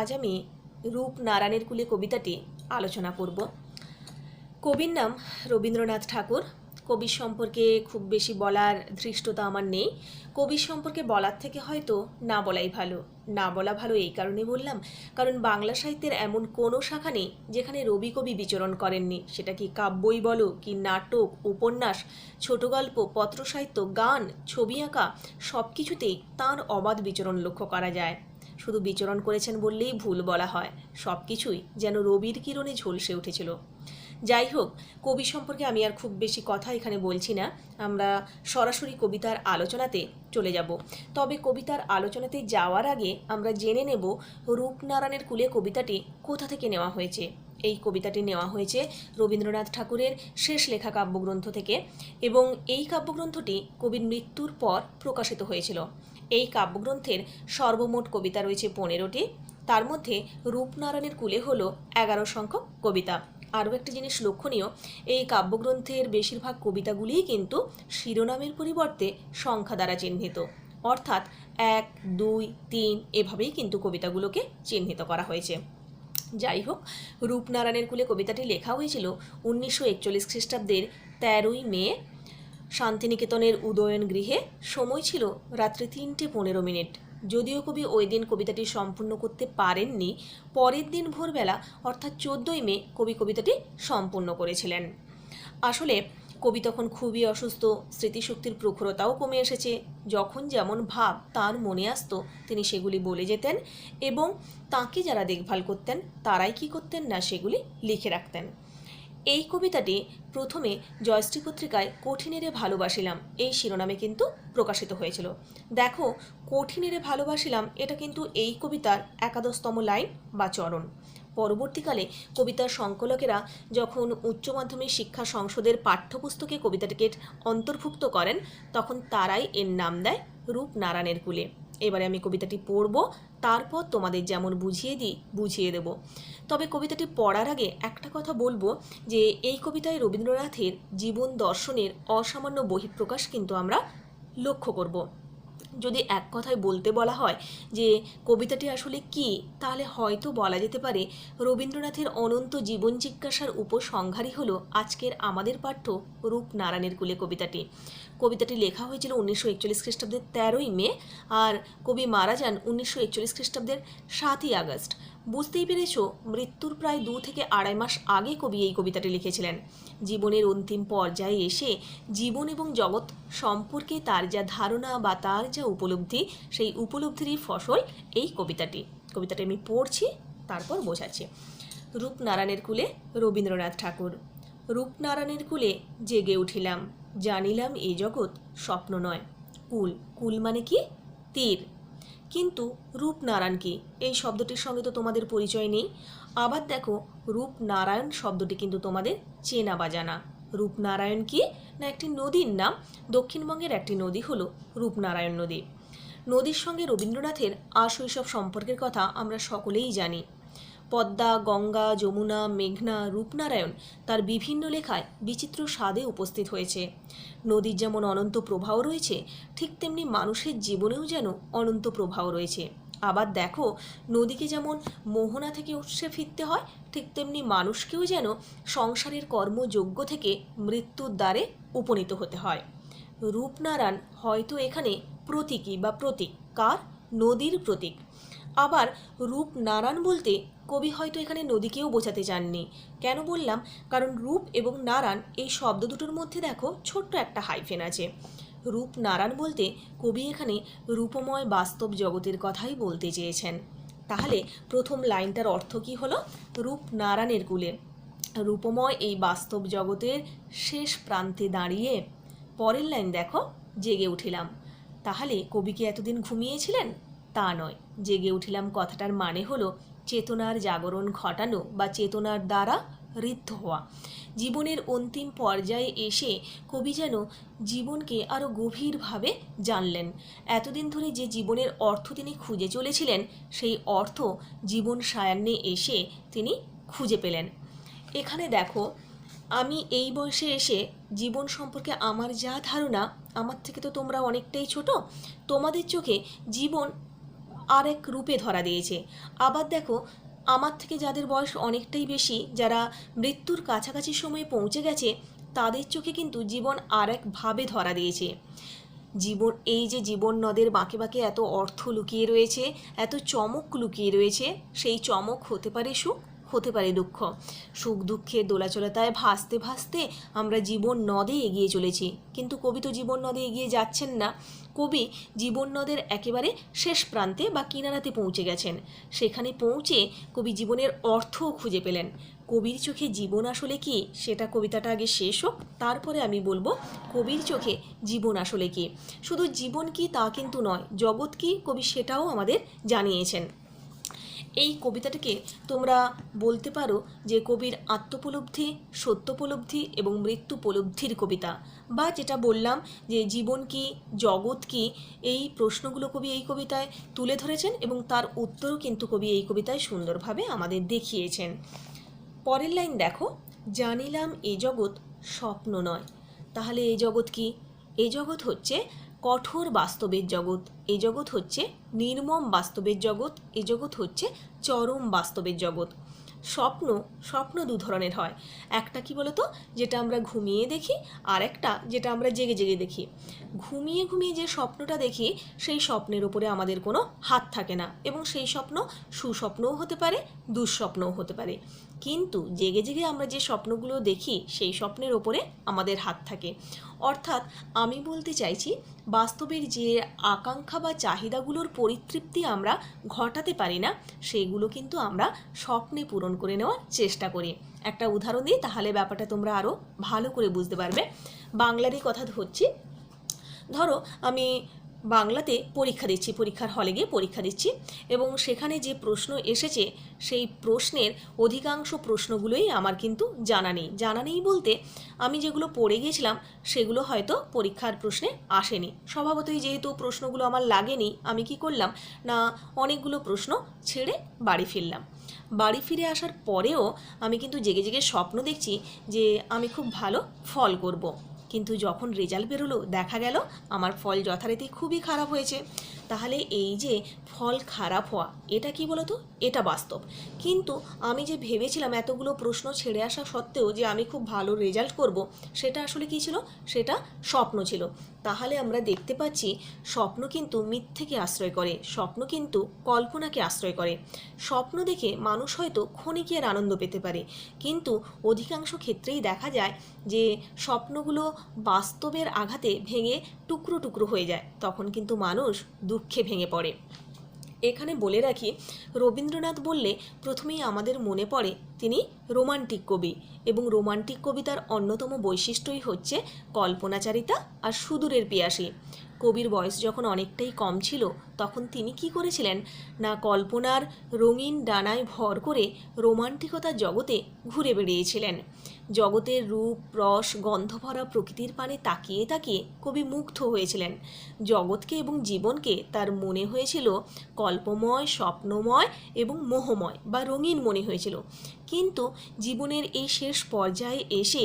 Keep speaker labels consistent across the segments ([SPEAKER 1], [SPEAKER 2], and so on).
[SPEAKER 1] আজ আমি রূপনারায়ণের কুলে কবিতাটি আলোচনা করব। কবির নাম রবীন্দ্রনাথ ঠাকুর। কবির সম্পর্কে খুব বেশি বলার ধৃষ্টতা আমার নেই। কবির সম্পর্কে বলার থেকে হয়তো না বলাই ভালো। না বলা ভালো এই কারণে বললাম, কারণ বাংলা সাহিত্যের এমন কোনো শাখা নেই যেখানে রবি কবি বিচরণ করেননি। সেটা কি কাব্যই বলো, কি নাটক, উপন্যাস, ছোট গল্প, পত্র সাহিত্য, গান, ছবি আঁকা, সব কিছুতেই তাঁর অবাধ বিচরণ লক্ষ্য করা যায়। শুধু বিচরণ করেছেন বললেই ভুল বলা হয়, সব কিছুই যেন রবির কিরণে ঝলসে উঠেছিল। যাই হোক, কবি সম্পর্কে আমি আর খুব বেশি কথা এখানে বলছি না, আমরা সরাসরি কবিতার আলোচনাতে চলে যাব। তবে কবিতার আলোচনাতে যাওয়ার আগে আমরা জেনে নেব রূপনারায়ণের কুলে কবিতাটি কোথা থেকে নেওয়া হয়েছে। এই কবিতাটি নেওয়া হয়েছে রবীন্দ্রনাথ ঠাকুরের শেষ লেখা কাব্যগ্রন্থ থেকে, এবং এই কাব্যগ্রন্থটি কবির মৃত্যুর পর প্রকাশিত হয়েছিল। এই কাব্যগ্রন্থের সর্বমোট কবিতা রয়েছে 15টি, তার মধ্যে রূপনারায়ণের কুলে হলো 11 সংখ্যক কবিতা। আরও একটি জিনিস লক্ষণীয়, এই কাব্যগ্রন্থের বেশিরভাগ কবিতাগুলিই কিন্তু শিরোনামের পরিবর্তে সংখ্যা দ্বারা চিহ্নিত, অর্থাৎ 1, 2, 3 এভাবেই কিন্তু কবিতাগুলোকে চিহ্নিত করা হয়েছে। যাই হোক, রূপনারায়ণের কুলে কবিতাটি লেখা হয়েছিল 1941 খ্রিস্টাব্দের 13ই মে শান্তিনিকেতনের উদয়ন গৃহে। সময় ছিল রাত্রি 3:15। যদিও কবি ওই দিন কবিতাটি সম্পূর্ণ করতে পারেননি, পরের দিন ভোরবেলা অর্থাৎ 14ই মে কবি কবিতাটি সম্পূর্ণ করেছিলেন। আসলে কবি তখন খুবই অসুস্থ, স্মৃতিশক্তির প্রখরতাও কমে এসেছে। যখন যেমন ভাব তার মনে আসতো তিনি সেগুলি বলে যেতেন, এবং তাঁকে যারা দেখভাল করতেন তারাই কি করতেন না সেগুলি লিখে রাখতেন। এই কবিতাটি প্রথমে জয়শ্রী পত্রিকায় কঠিনেরে ভালোবাসিলাম এই শিরোনামে কিন্তু প্রকাশিত হয়েছিল। দেখো, কঠিনেরে ভালোবাসিলাম এটা কিন্তু এই কবিতার 11তম লাইন বা চরণ। পরবর্তীকালে কবিতার সংকলকেরা যখন উচ্চ মাধ্যমিক শিক্ষা সংসদের পাঠ্যপুস্তকে কবিতাটিকে অন্তর্ভুক্ত করেন, তখন তারাই এর নাম দেয় রূপনারায়ণের কুলে। এবারে আমি কবিতাটি পড়ব, তারপর তোমাদের যেমন বুঝিয়ে দিই বুঝিয়ে দেব। তবে কবিতাটি পড়ার আগে একটা কথা বলবো, যে এই কবিতায় রবীন্দ্রনাথের জীবন দর্শনের অসামান্য বহিঃপ্রকাশ কিন্তু আমরা লক্ষ্য করব। যদি এক কথায় বলতে বলা হয় যে কবিতাটি আসলে কি, তাহলে হয়তো বলা যেতে পারে রবীন্দ্রনাথের অনন্ত জীবন জিজ্ঞাসার উপসংহারই হলো আজকের আমাদের পাঠ্য রূপনারায়ণের কুলে কবিতাটি। কবিতাটি লেখা হয়েছিল 1941 খ্রিস্টাব্দের 13ই মে, আর কবি মারা যান 1941 খ্রিস্টাব্দের 7ই আগস্ট। বুঝতেই পেরেছ, মৃত্যুর প্রায় 2 থেকে আড়াই মাস আগে কবি এই কবিতাটি লিখেছিলেন। জীবনের অন্তিম পর্যায়ে এসে জীবন এবং জগৎ সম্পর্কে তার যা ধারণা বা তার যা উপলব্ধি, সেই উপলব্ধিরই ফসল এই কবিতাটি। কবিতাটি আমি পড়ছি, তারপর বোঝাচ্ছি। রূপনারায়ণের কুলে রবীন্দ্রনাথ ঠাকুর। রূপনারায়ণের কুলে জেগে উঠিলাম, জানিলাম এই জগৎ স্বপ্ন নয়। কুল, কুল মানে কি? তীর। কিন্তু রূপনারায়ণ কি, এই শব্দটির সঙ্গে তো তোমাদের পরিচয় নেই। আবার দেখো, রূপনারায়ণ শব্দটি কিন্তু তোমাদের চেনা বাজানা। রূপনারায়ণ কি না একটি নদীর নাম। দক্ষিণবঙ্গের একটি নদী হলো রূপনারায়ণ নদী। নদীর সঙ্গে রবীন্দ্রনাথের আশৈশব সম্পর্কের কথা আমরা সকলেই জানি। পদ্মা, গঙ্গা, যমুনা, মেঘনা, রূপনারায়ণ তার বিভিন্ন লেখায় বিচিত্র স্বাদে উপস্থিত হয়েছে। নদীর যেমন অনন্ত প্রবাহ রয়েছে, ঠিক তেমনি মানুষের জীবনেও যেন অনন্ত প্রবাহ রয়েছে। আবার দেখো, নদীকে যেমন মোহনা থেকে উৎসে ফিরতে হয়, ঠিক তেমনি মানুষকেও যেন সংসারের কর্মযোগ্য থেকে মৃত্যুর দ্বারে উপনীত হতে হয়। রূপনারায়ণ হয়তো এখানে প্রতীকী বা প্রতীক, কার? নদীর প্রতীক। আবার রূপনারায়ণ বলতে কবি হয়তো এখানে নদীকেও বোঝাতে চাননি। কেন বললাম? কারণ রূপ এবং নারায়ণ এই শব্দ দুটোর মধ্যে দেখো ছোট্ট একটা হাইফেন আছে। রূপনারায়ণ বলতে কবি এখানে রূপময় বাস্তব জগতের কথাই বলতে চেয়েছেন। তাহলে প্রথম লাইনটার অর্থ কী হলো? রূপনারায়ণের কুলে, রূপময় এই বাস্তব জগতের শেষ প্রান্তে দাঁড়িয়ে। পরের লাইন দেখো, জেগে উঠিলাম। তাহলে কবি কি এতদিন ঘুমিয়েছিলেন? তা নয়। জেগে উঠিলাম কথাটার মানে হলো চেতনার জাগরণ ঘটানো বা চেতনার দ্বারা ঋদ্ধ হওয়া। জীবনের অন্তিম পর্যায়ে এসে কবি যেন জীবনকে আরও গভীরভাবে জানলেন। এতদিন ধরে যে জীবনের অর্থ তিনি খুঁজে চলেছিলেন, সেই অর্থ জীবন সায়ান্নে এসে তিনি খুঁজে পেলেন। এখানে দেখো, আমি এই বয়সে এসে জীবন সম্পর্কে আমার যা ধারণা, আমার থেকে তো তোমরা অনেকটাই ছোট, তোমাদের চোখে জীবন আরেক রূপে ধরা দিয়েছে। আবার দেখো, আমার থেকে যাদের বয়স অনেকটাই বেশি, যারা মৃত্যুর কাছাকাছি সময়ে পৌঁছে গেছে, তাদের চোখে কিন্তু জীবন আরেকভাবে ধরা দিয়েছে। জীবন, এই যে জীবন নদের বাঁকে বাঁকে এত অর্থ লুকিয়ে রয়েছে, এত চমক লুকিয়ে রয়েছে, সেই চমক হতে পারে সুখ, হতে পারে দুঃখ। সুখ দুঃখের দোলাচলতায় ভাসতে ভাসতে আমরা জীবন নদে এগিয়ে চলেছি, কিন্তু কবি তো জীবন নদে এগিয়ে যাচ্ছেন না। কবি জীবন নদের একেবারে শেষ প্রান্তে বা কিনারাতে পৌঁছে গেছেন। সেখানে পৌঁছে কবি জীবনের অর্থও খুঁজে পেলেন। কবির চোখে জীবন আসলে কি, সেটা কবিতাটা আগে শেষ হোক, তারপরে আমি বলবো কবির চোখে জীবন আসলে কি। শুধু জীবন কি তা কিন্তু নয়, জগৎ কি কবি সেটাও আমাদের জানিয়েছেন। এই কবিতাটাকে তোমরা বলতে পারো যে কবির আত্মোপলব্ধি, সত্যোপলব্ধি এবং মৃত্যুপলব্ধির কবিতা। বা যেটা বললাম যে জীবন কি, জগৎ কি, এই প্রশ্নগুলো কবি এই কবিতায় তুলে ধরেছেন এবং তার উত্তরও কিন্তু কবি এই কবিতায় সুন্দরভাবে আমাদের দেখিয়েছেন। পরের লাইন দেখো, জানিলাম এ জগৎ স্বপ্ন নয়। তাহলে এই জগৎ কি? এই জগৎ হচ্ছে কঠোর বাস্তবের জগৎ, এই জগৎ হচ্ছে নির্মম বাস্তবের জগৎ, এই জগৎ হচ্ছে চরম বাস্তবের জগৎ। স্বপ্ন, স্বপ্ন দু ধরনের হয়। একটা কি বলতো, যেটা আমরা ঘুমিয়ে দেখি, আর একটা যেটা আমরা জেগে জেগে দেখি। ঘুমিয়ে ঘুমিয়ে যে স্বপ্নটা দেখি, সেই স্বপ্নের উপরে আমাদের কোনো হাত থাকে না, এবং সেই স্বপ্ন সুস্বপ্নও হতে পারে, দুঃস্বপ্নও হতে পারে। কিন্তু জেগে জেগে আমরা যে স্বপ্নগুলো দেখি, সেই স্বপ্নের ওপরে আমাদের হাত থাকে। অর্থাৎ আমি বলতে চাইছি, বাস্তবের যে আকাঙ্ক্ষা বা চাহিদাগুলোর পরিতৃপ্তি আমরা ঘটাতে পারি না, সেগুলো কিন্তু আমরা স্বপ্নে পূরণ করে নেওয়ার চেষ্টা করি। একটা উদাহরণ দিই, তাহলে ব্যাপারটা তোমরা আরও ভালো করে বুঝতে পারবে। বাংলারই কথা ধরছি। ধরো আমি বাংলাতে পরীক্ষা দিচ্ছি, পরীক্ষার হলে গিয়ে পরীক্ষা দিচ্ছি, এবং সেখানে যে প্রশ্ন এসেছে, সেই প্রশ্নের অধিকাংশ প্রশ্নগুলোই আমার কিন্তু জানা নেই বলতে আমি যেগুলো পড়ে গিয়েছিলাম সেগুলো হয়তো পরীক্ষার প্রশ্নে আসেনি। স্বভাবতই যেহেতু প্রশ্নগুলো আমার লাগেনি, আমি কি করলাম না, অনেকগুলো প্রশ্ন ছেড়ে বাড়ি ফিরলাম। বাড়ি ফিরে আসার পরেও আমি কিন্তু জেগে জেগে স্বপ্ন দেখছি যে আমি খুব ভালো ফল করব। কিন্তু যখন রেজাল্ট বেরোলো, দেখা গেল আমার ফল যথারীতি খুবই খারাপ হয়েছে। তাহলে এই যে ফল খারাপ হওয়া, এটা কি বলতো, এটা বাস্তব। কিন্তু আমি যে ভেবেছিলাম এতগুলো প্রশ্ন ছেড়ে আসা সত্ত্বেও যে আমি খুব ভালো রেজাল্ট করব, সেটা আসলে কী ছিল, সেটা স্বপ্ন ছিল। তাহলে আমরা দেখতে পাচ্ছি স্বপ্ন কিন্তু মিথ্যেকে আশ্রয় করে, স্বপ্ন কিন্তু কল্পনাকে আশ্রয় করে। স্বপ্ন দেখে মানুষ হয়তো ক্ষণিকের আনন্দ পেতে পারে, কিন্তু অধিকাংশ ক্ষেত্রেই দেখা যায় যে স্বপ্নগুলো বাস্তবের আঘাতে ভেঙে টুকরো টুকরো হয়ে যায়, তখন কিন্তু মানুষ দুঃখে ভেঙে পড়ে। এখানে বলে রাখি, রবীন্দ্রনাথ বললে প্রথমেই আমাদের মনে পড়ে তিনি রোমান্টিক কবি, এবং রোমান্টিক কবিতার অন্যতম বৈশিষ্ট্যই হচ্ছে কল্পনাচারিতা আর সুদূরের পিয়াসী। কবির বয়স যখন অনেকটাই কম ছিল, তখন তিনি কি করেছিলেন না, কল্পনার রঙিন ডানায় ভর করে রোমান্টিকতার জগতে ঘুরে বেড়িয়েছিলেন। জগতের রূপ, রস, গন্ধ ভরা প্রকৃতির পানে তাকিয়ে তাকিয়ে কবি মুগ্ধ হয়েছিলেন। জগৎকে এবং জীবনকে তার মনে হয়েছিল কল্পময়, স্বপ্নময় এবং মোহময় বা রঙিন মনে হয়েছিল। কিন্তু জীবনের এই শেষ পর্যায়ে এসে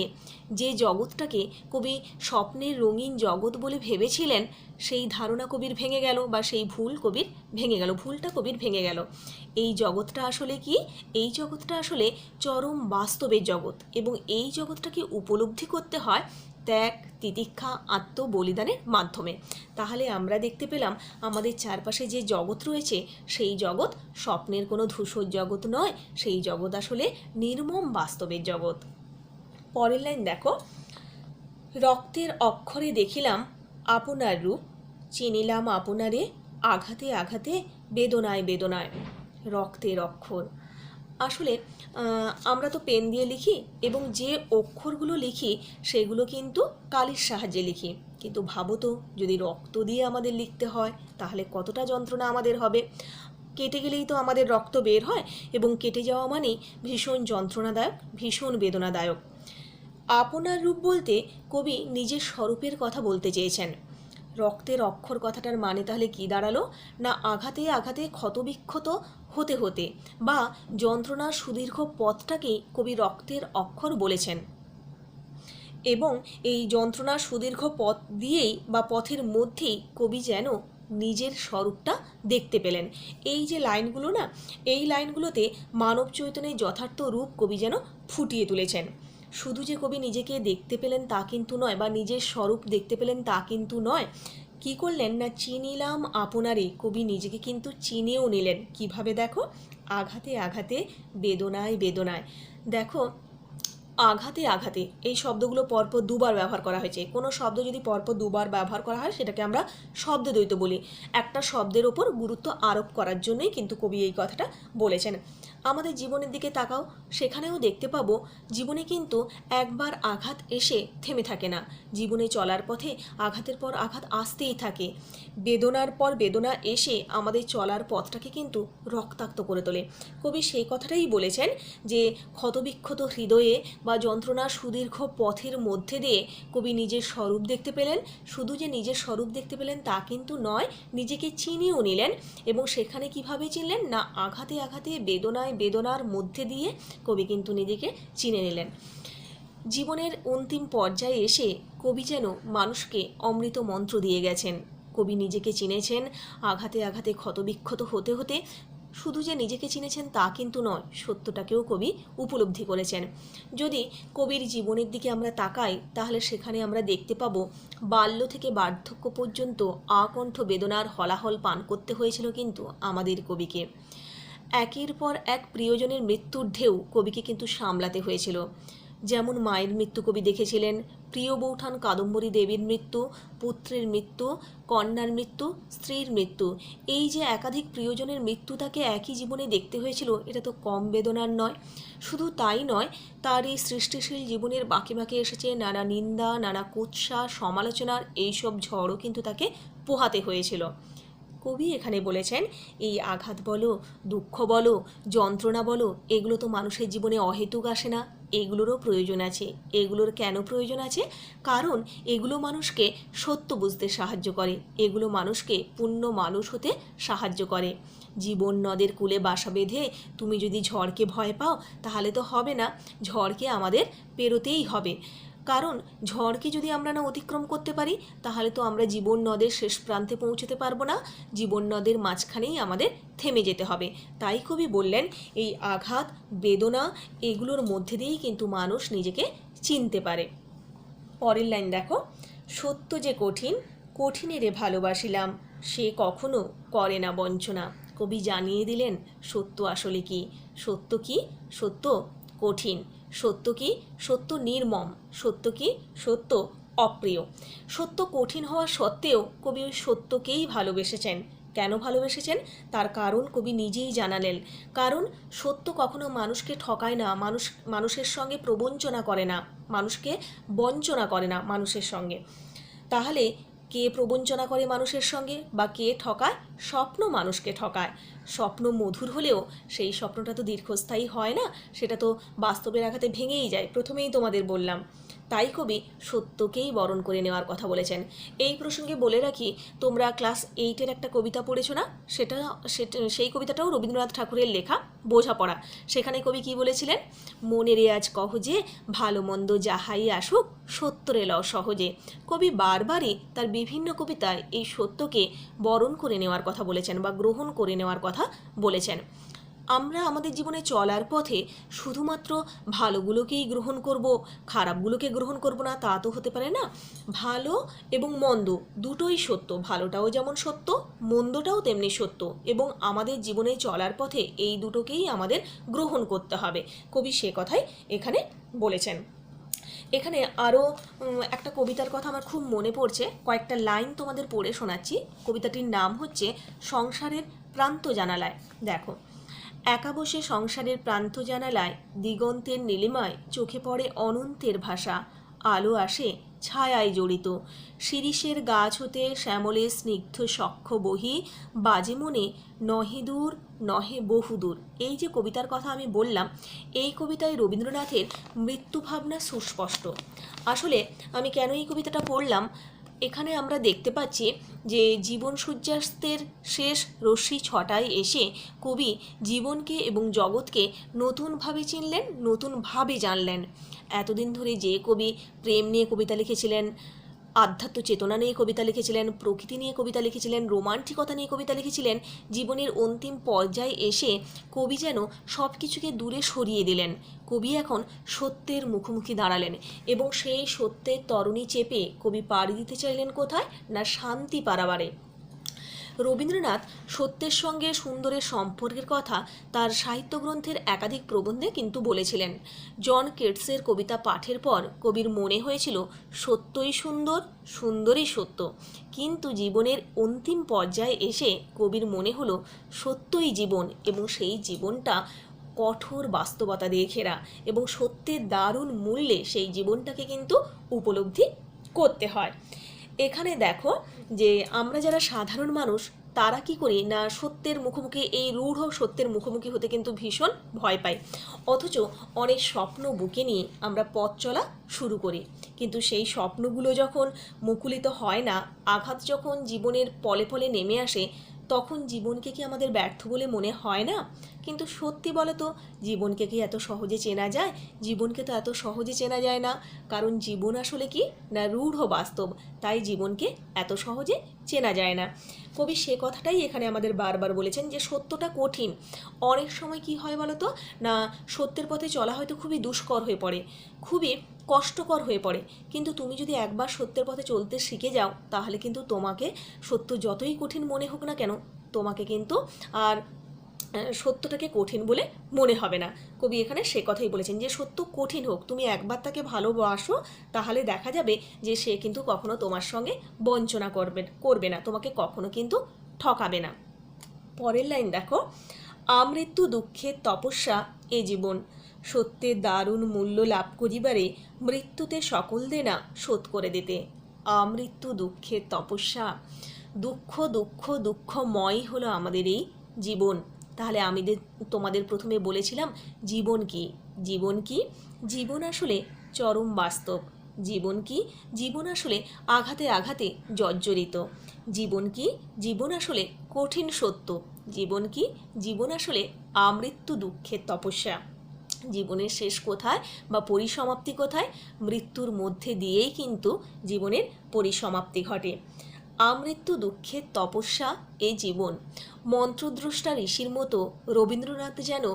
[SPEAKER 1] যে জগৎটাকে কবি স্বপ্নের রঙিন জগৎ বলে ভেবেছিলেন, সেই ধারণা কবির ভেঙে গেল, বা সেই ভুলটা কবির ভেঙে গেল। এই জগৎটা আসলে কি? এই জগৎটা আসলে চরম বাস্তবের জগৎ, এবং এই জগৎটাকে উপলব্ধি করতে হয় ত্যাগ, তিতিক্ষা, আত্মবলিদানের মাধ্যমে। তাহলে আমরা দেখতে পেলাম আমাদের চারপাশে যে জগৎ রয়েছে, সেই জগৎ স্বপ্নের কোনো ধূসর জগৎ নয়, সেই জগৎ আসলে নির্মম বাস্তবের জগৎ। পরের লাইন দেখো, রক্তের অক্ষরে দেখিলাম আপনার রূপ, চিনিলাম আপনারে আঘাতে আঘাতে বেদনায় বেদনায়। রক্তের অক্ষর, আসলে আমরা তো পেন দিয়ে লিখি, এবং যে অক্ষরগুলো লিখি সেগুলো কিন্তু কালির সাহায্যে লিখি। কিন্তু ভাবো তো, যদি রক্ত দিয়ে আমাদের লিখতে হয়, তাহলে কতটা যন্ত্রণা আমাদের হবে। কেটে গেলেই তো আমাদের রক্ত বের হয়, এবং কেটে যাওয়া মানেই ভীষণ যন্ত্রণাদায়ক, ভীষণ বেদনাদায়ক। আপনার রূপ বলতে কবি নিজের স্বরূপের কথা বলতে চেয়েছেন। রক্তের অক্ষর কথাটার মানে তাহলে কি দাঁড়ালো না, আঘাতে আঘাতে ক্ষতবিক্ষত হতে হতে বা যন্ত্রণার সুদীর্ঘ পথটাকেই কবি রক্তের অক্ষর বলেছেন। এবং এই যন্ত্রণার সুদীর্ঘ পথ দিয়েই বা পথের মধ্যেই কবি যেন নিজের স্বরূপটা দেখতে পেলেন। এই যে লাইনগুলো না, এই লাইনগুলোতে মানব চৈতন্যের যথার্থ রূপ কবি যেন ফুটিয়ে তুলেছেন। শুধু যে কবি নিজেকে দেখতে পেলেন তা কিন্তু নয়, বা নিজের স্বরূপ দেখতে পেলেন তা কিন্তু নয়। কি করলেন না, চিনিলাম আপনারে, কবি নিজেকে কিন্তু চিনেও নিলেন। কিভাবে দেখো, আঘাতে আঘাতে বেদনায় বেদনায়। দেখো, আঘাতে আঘাতে এই শব্দগুলো পরপর দুবার ব্যবহার করা হয়েছে। কোনো শব্দ যদি পরপর দুবার ব্যবহার করা হয় সেটাকে আমরা শব্দদ্বৈত বলি। একটা শব্দের ওপর গুরুত্ব আরোপ করার জন্যই কিন্তু কবি এই কথাটা বলেছেন। আমাদের জীবনের দিকে তাকাও, সেখানেও দেখতে পাবো জীবনে কিন্তু একবার আঘাত এসে থেমে থাকে না। জীবনে চলার পথে আঘাতের পর আঘাত আসতেই থাকে। বেদনার পর বেদনা এসে আমাদের চলার পথটাকে কিন্তু রক্তাক্ত করে তোলে। কবি সেই কথাটাই বলেছেন যে ক্ষতবিক্ষত হৃদয়ে বা যন্ত্রণার সুদীর্ঘ পথের মধ্যে দিয়ে কবি নিজের স্বরূপ দেখতে পেলেন। শুধু যে নিজের স্বরূপ দেখতে পেলেন তা কিন্তু নয়, নিজেকে চিনিয়েও নিলেন। এবং সেখানে কিভাবে চিনলেন না, আঘাতে আঘাতে বেদনায় বেদনার মধ্যে দিয়ে কবি কিন্তু নিজেকে চিনে নিলেন। জীবনের অন্তিম পর্যায়ে এসে কবি যেন মানুষকে অমৃত মন্ত্র দিয়ে গেছেন। কবি নিজেকে চিনেছেন আঘাতে আঘাতে ক্ষতবিক্ষত হতে হতে। শুধু যে নিজেকে চিনেছেন তা কিন্তু নয়, সত্যটাকেও কবি উপলব্ধি করেছেন। যদি কবির জীবনের দিকে আমরা তাকাই তাহলে সেখানে আমরা দেখতে পাবো বাল্য থেকে বার্ধক্য পর্যন্ত আকণ্ঠ বেদনার হলাহল পান করতে হয়েছিল কিন্তু আমাদের কবিকে। একের পর এক প্রিয়জনের মৃত্যুর ঢেউ কবিকে কিন্তু সামলাতে হয়েছিল। যেমন মায়ের মৃত্যু কবি দেখেছিলেন, প্রিয় বৌঠান কাদম্বরী দেবীর মৃত্যু, পুত্রের মৃত্যু, কন্যার মৃত্যু, স্ত্রীর মৃত্যু। এই যে একাধিক প্রিয়জনের মৃত্যু তাকে একই জীবনে দেখতে হয়েছিল, এটা তো কম বেদনার নয়। শুধু তাই নয়, তার এই সৃষ্টিশীল জীবনের বাঁকে বাঁকে এসেছে নানা নিন্দা, নানা কুৎসা, সমালোচনার এইসব ঝড়ও কিন্তু তাকে পোহাতে হয়েছিল। কবি এখানে বলেছেন এই আঘাত বলো, দুঃখ বলো, যন্ত্রণা বলো, এগুলো তো মানুষের জীবনে অহেতুক আসে না। এগুলোরও প্রয়োজন আছে। এগুলোর কেন প্রয়োজন আছে? কারণ এগুলো মানুষকে সত্য বুঝতে সাহায্য করে, এগুলো মানুষকে পূর্ণ মানুষ হতে সাহায্য করে। জীবন নদের কূলে বাসা বেঁধে তুমি যদি ঝড়কে ভয় পাও তাহলে তো হবে না, ঝড়কে আমাদের পেরোতেই হবে। কারণ ঝড়কে যদি আমরা না অতিক্রম করতে পারি তাহলে তো আমরা জীবন নদের শেষ প্রান্তে পৌঁছতে পারবো না, জীবন নদের মাঝখানেই আমাদের থেমে যেতে হবে। তাই কবি বললেন এই আঘাত বেদনা এগুলোর মধ্যে দিয়েই কিন্তু মানুষ নিজেকে চিনতে পারে। পরের লাইন দেখো, সত্য যে কঠিন, কঠিনেরে ভালোবাসিলাম, সে কখনো করে না বঞ্চনা। কবি জানিয়ে দিলেন সত্য আসলে কি। সত্য কি? সত্য কঠিন। সত্য কি? সত্য নির্মম। সত্য কি? সত্য অপ্রিয়। সত্য কঠিন হওয়া সত্ত্বেও কবি ওই সত্যকেই ভালোবেসেছেন। কেন ভালোবেসেছেন তার কারণ কবি নিজেই জানালেন। কারণ সত্য কখনো মানুষকে ঠকায় না, মানুষের সঙ্গে প্রবঞ্চনা করে না, মানুষকে বঞ্চনা করে না মানুষের সঙ্গে। তাহলে কে প্রবঞ্চনা করে মানুষের সঙ্গে বা কে ঠকায়? স্বপ্ন মানুষকে ঠকায়। স্বপ্ন মধুর হলেও সেই স্বপ্নটা তো দীর্ঘস্থায়ী হয় না, সেটা তো বাস্তবের আঘাতে ভেঙেই যায়, প্রথমেই তোমাদের বললাম। তাই কবি সত্যকেই বরণ করে নেওয়ার কথা বলেছেন। এই প্রসঙ্গে বলে রাখি, তোমরা ক্লাস 8-এর একটা কবিতা পড়েছো না? সেই কবিতাটাও রবীন্দ্রনাথ ঠাকুরের লেখা, বোঝাপড়া। সেখানে কবি কি বলেছিলেন? মনের আজ কহ যে ভালো মন্দ যাহাই আসুক সত্যরে লও সহজে। কবি বারবারই তার বিভিন্ন কবিতায় এই সত্যকে বরণ করে নেওয়ার কথা বলেছেন বা গ্রহণ করে নেওয়ার কথা বলেছেন। আমরা আমাদের জীবনে চলার পথে শুধুমাত্র ভালোগুলোকেই গ্রহণ করব, খারাপগুলোকে গ্রহণ করব না, তা তো হতে পারে না। ভালো এবং মন্দ দুটোই সত্য, ভালোটাও যেমন সত্য, মন্দটাও তেমনি সত্য, এবং আমাদের জীবনে চলার পথে এই দুটোকেই আমাদের গ্রহণ করতে হবে। কবি সে কথাই এখানে বলেছেন। এখানে আরও একটা কবিতার কথা আমার খুব মনে পড়ছে, কয়েকটা লাইন তোমাদের পড়ে শোনাচ্ছি। কবিতাটির নাম হচ্ছে সংসারের প্রান্ত জানালায়। দেখো, একা বসে সংসারের প্রান্ত জানালায় দিগন্তের নীলিমায় চোখে পড়ে অনন্তের ভাষা। আলো আসে ছায়ায় জড়িত, শিরীষের গাছ হতে শ্যামলের স্নিগ্ধ সখ্য বহি, বাজে মনে নহে দূর নহে বহুদূর। এই যে কবিতার কথা আমি বললাম, এই কবিতায় রবীন্দ্রনাথের মৃত্যুভাবনা সুস্পষ্ট। আসলে আমি কেন এই কবিতাটা পড়লাম, এখানে আমরা দেখতে পাচ্ছি যে জীবন সূর্যাস্তের শেষ রশ্মি ছটায় এসে কবি জীবনকে এবং জগৎকে নতুনভাবে চিনলেন, নতুনভাবে জানলেন। এতদিন ধরে যে কবি প্রেম নিয়ে কবিতা লিখেছিলেন, আধ্যাত্ম চেতনা নিয়ে কবিতা লিখেছিলেন, প্রকৃতি নিয়ে কবিতা লিখেছিলেন, রোমান্টিকতা নিয়ে কবিতা লিখেছিলেন। জীবনের অন্তিম পর্যায়ে এসে কবি যেন সব কিছুকে দূরে সরিয়ে দিলেন। কবি এখন সত্যের মুখোমুখি দাঁড়ালেন এবং সেই সত্যের তরণী চেপে কবি পাড়ি দিতে চাইলেন কোথায়? না শান্তি পারাবারে। রবীন্দ্রনাথ সত্যের সঙ্গে সুন্দরের সম্পর্কের কথা তার সাহিত্যগ্রন্থের একাধিক প্রবন্ধে কিন্তু বলেছিলেন। জন কেটসের কবিতা পাঠের পর কবির মনে হয়েছিল সত্যই সুন্দর, সুন্দরই সত্য। কিন্তু জীবনের অন্তিম পর্যায়ে এসে কবির মনে হলো সত্যই জীবন, এবং সেই জীবনটা কঠোর বাস্তবতা দিয়ে ঘেরা, এবং সত্যের দারুণ মূল্যে সেই জীবনটাকে কিন্তু উপলব্ধি করতে হয়। এখানে দেখো যে আমরা যারা সাধারণ মানুষ তারা কি করি না, সত্যের মুখোমুখি, এই রূঢ় সত্যের মুখোমুখি হতে কিন্তু ভীষণ ভয় পাই। অথচ অনেক স্বপ্ন বুকে নিয়ে আমরা পথ চলা শুরু করি, কিন্তু সেই স্বপ্নগুলো যখন মুকুলিত হয় না, আঘাত যখন জীবনের পলে পলে নেমে আসে, তখন জীবনকে কি আমাদের ব্যর্থ বলে মনে হয় না? কিন্তু সত্যি বলো তো, জীবনকে কি এত সহজে চেনা যায়? জীবনকে তো এত সহজে চেনা যায় না, কারণ জীবন আসলে কি না রূঢ় বাস্তব, তাই জীবনকে এত সহজে চেনা যায় না। কবি সে কথাটাই এখানে আমাদের বারবার বলেছেন যে সত্যটা কঠিন। অনেক সময় কি হয় বলো তো, না সত্যের পথে চলা হয়তো খুবই দুষ্কর হয়ে পড়ে, খুবই কষ্টকর হয়ে পড়ে, কিন্তু তুমি যদি একবার সত্যের পথে চলতে শিখে যাও, তাহলে কিন্তু তোমাকে সত্য যতই কঠিন মনে হোক না কেন, তোমাকে কিন্তু আর সত্যটাকে কঠিন বলে মনে হবে না। কবি এখানে সে কথাই বলেছেন যে সত্য কঠিন হোক, তুমি একবার তাকে ভালোবাসো, তাহলে দেখা যাবে যে সে কিন্তু কখনো তোমার সঙ্গে বঞ্চনা করবে না, তোমাকে কখনো কিন্তু ঠকাবে না। পরের লাইন দেখো, আমৃত্যু দুঃখের তপস্যা এ জীবন, সত্যের দারুণ মূল্য লাভ করিবারে মৃত্যুতে সকল দেনা শোধ করে দিতে। আমৃত্যু দুঃখের তপস্যা, দুঃখ দুঃখ দুঃখময় হলো আমাদের এই জীবন। তাহলে আমি তোমাদের প্রথমে বলেছিলাম জীবন কি? জীবন কি? জীবন আসলে চরম বাস্তব। জীবন কি? জীবন আসলে আঘাতে আঘাতে জর্জরিত। জীবন কি? জীবন আসলে কঠিন সত্য। জীবন কি? জীবন আসলে আমৃত্যু দুঃখের তপস্যা। জীবনের শেষ কোথায় বা পরিসমাপ্তি কোথায়? মৃত্যুর মধ্যে দিয়েই কিন্তু জীবনের পরিসমাপ্তি ঘটে। আমৃত্যু দুঃখের তপস্যা এ জীবন। মন্ত্রদ্রষ্টা ঋষির মতো রবীন্দ্রনাথ যেন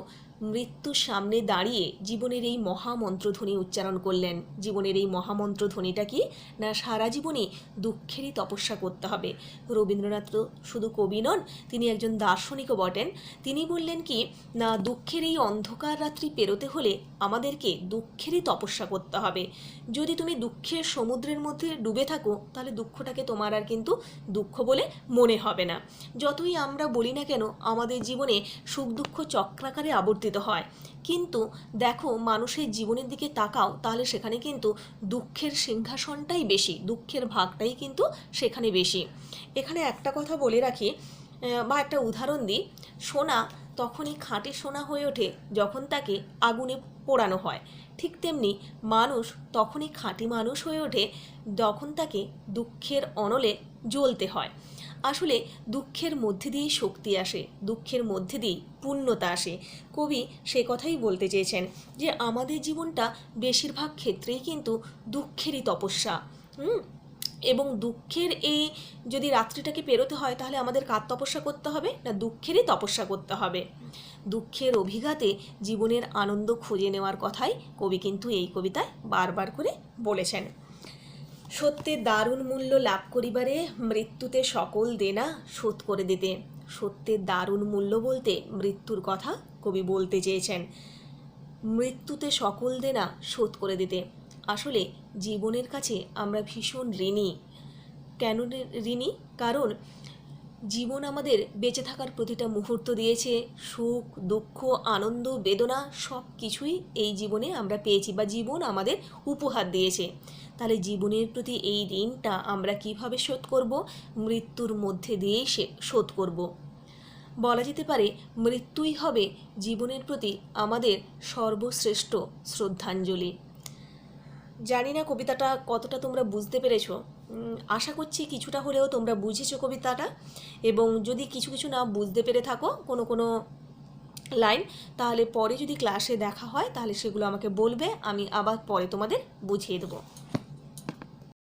[SPEAKER 1] মৃত্যুর সামনে দাঁড়িয়ে জীবনের এই মহামন্ত্রধ্বনি উচ্চারণ করলেন। জীবনের এই মহামন্ত্রধ্বনিটা কি না, সারা জীবনই দুঃখেরই তপস্যা করতে হবে। রবীন্দ্রনাথ তো শুধু কবি নন, তিনি একজন দার্শনিকও বটেন। তিনি বললেন কি না, দুঃখের এই অন্ধকার রাত্রি পেরোতে হলে আমাদেরকে দুঃখেরই তপস্যা করতে হবে। যদি তুমি দুঃখের সমুদ্রের মধ্যে ডুবে থাকো, তাহলে দুঃখটাকে তোমার আর কিন্তু দুঃখ বলে মনে হবে না। যতই আমরা বলি না কেন আমাদের জীবনে সুখ দুঃখ চক্রাকারে আবর্তিত হয়, কিন্তু দেখো মানুষের জীবনের দিকে তাকাও, তাহলে সেখানে কিন্তু দুঃখের সিংহাসনটাই বেশি, দুঃখের ভাগটাই কিন্তু সেখানে বেশি। এখানে একটা কথা বলে রাখি বা একটা উদাহরণ দিই, সোনা তখনই খাঁটি সোনা হয়ে ওঠে যখন তাকে আগুনে পোড়ানো হয়। ঠিক তেমনি মানুষ তখনই খাঁটি মানুষ হয়ে ওঠে যখন তাকে দুঃখের অনলে জ্বলতে হয়। আসলে দুঃখের মধ্যে দিয়েই শক্তি আসে, দুঃখের মধ্যে দিয়েই পূর্ণতা আসে। কবি সে কথাই বলতে চেয়েছেন যে আমাদের জীবনটা বেশিরভাগ ক্ষেত্রেই কিন্তু দুঃখেরই তপস্যা। এবং দুঃখের এই যদি রাত্রিটাকে পেরোতে হয়, তাহলে আমাদের কার তপস্যা করতে হবে না, দুঃখেরই তপস্যা করতে হবে। দুঃখের অভিঘাতে জীবনের আনন্দ খুঁজে নেওয়ার কথাই কবি কিন্তু এই কবিতায় বারবার করে বলেছেন। সত্যের দারুণ মূল্য লাভ করিবারে মৃত্যুতে সকল দেনা শোধ করে দিতে। সত্যের দারুণ মূল্য বলতে মৃত্যুর কথা কবি বলতে চেয়েছেন। মৃত্যুতে সকল দেনা শোধ করে দিতে। আসলে জীবনের কাছে আমরা ভীষণ ঋণী। কেন ঋণী? কারণ জীবন আমাদের বেঁচে থাকার প্রতিটা মুহূর্ত দিয়েছে, সুখ দুঃখ আনন্দ বেদনা সব কিছুই এই জীবনে আমরা পেয়েছি, বা জীবন আমাদের উপহার দিয়েছে। তাহলে জীবনের প্রতি এই ঋণটা আমরা কিভাবে শোধ করব? মৃত্যুর মধ্যে দিয়েই শোধ করব। বলা যেতে পারে মৃত্যুই হবে জীবনের প্রতি আমাদের সর্বশ্রেষ্ঠ শ্রদ্ধাঞ্জলি। জানি না কবিতাটা কতটা তোমরা বুঝতে পেরেছো, আশা করছি কিছুটা হলেও তোমরা বুঝেছো কবিতাটা। এবং যদি কিছু কিছু না বুঝতে পেরে থাকো কোনো লাইন, তাহলে পরে যদি ক্লাসে দেখা হয় তাহলে সেগুলো আমাকে বলবে, আমি আবার পরে তোমাদের বুঝিয়ে দেবো।